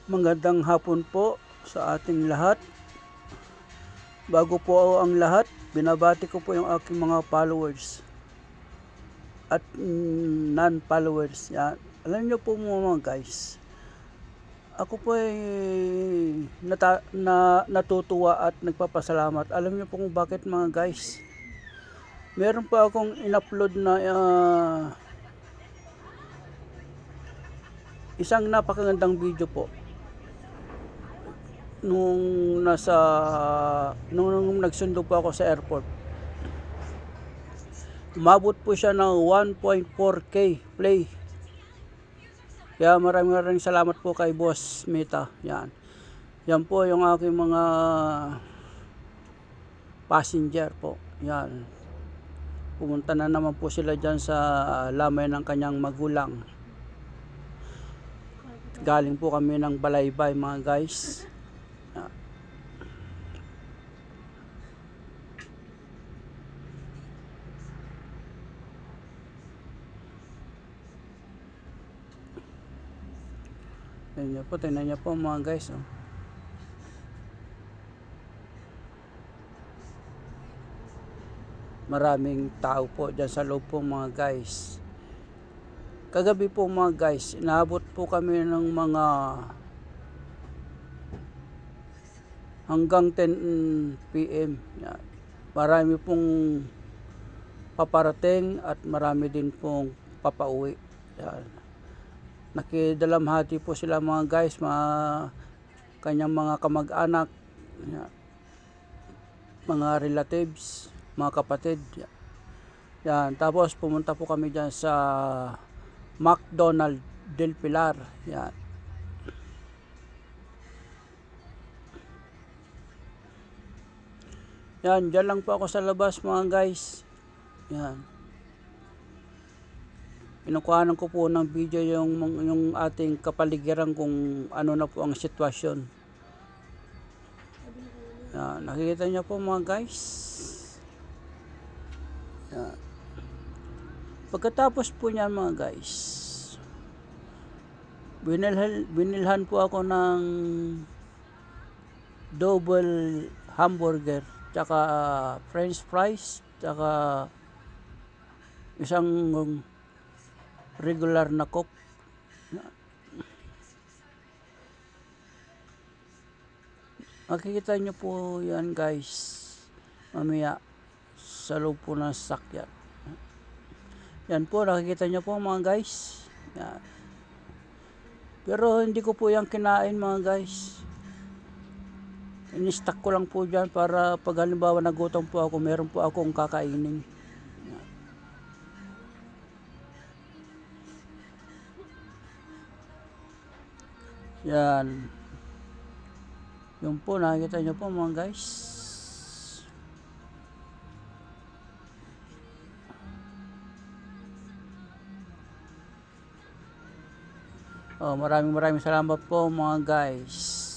Magandang hapon po sa ating lahat. Bago po ang lahat, binabati ko po yung aking mga followers at non-followers. Yan. Alam niyo po mga guys, ako po ay natutuwa at nagpapasalamat. Alam niyo po kung bakit mga guys. Meron pa akong in-upload na isang napakagandang video po. Nung nagsundo po ako sa airport, umabot po siya ng 1.4k play. Kaya maraming salamat po kay Boss Mita. Yan po yung aking mga passenger po. Yan, pumunta na naman po sila dyan sa lamay ng kanyang magulang. Galing po kami ng Balaybay mga guys. Tingnan niyo po mga guys. Maraming tao po dyan sa loob po mga guys. Kagabi po mga guys, inaabot po kami ng mga hanggang 10 PM. Marami pong paparating at marami din pong papauwi. Nakidalamhati po sila mga guys, kanyang mga kamag-anak, mga relatives, mga kapatid. Yan. Tapos pumunta po kami dyan sa McDonald del Pilar. Yan, dyan lang po ako sa labas mga guys. Yan. Kinukuhanan ko po ng video yung ating kapaligiran kung ano na po ang sitwasyon. Yan, nakikita niyo po mga guys. Yan. Pagkatapos po niyan mga guys, binilhan po ako ng double hamburger, tsaka french fries, tsaka isang regular na coke. Makikita nyo po yan guys mamaya sa loob po ng sasakyan. Yan po, nakikita nyo po mga guys. Yan. Pero hindi ko po yan kinain mga guys. Ini-stack ko lang po dyan para pag halimbawa nagutom po ako, meron po akong kakainin. Yan. Yung po, nakikita nyo po mga guys. Maraming salamat po mga guys.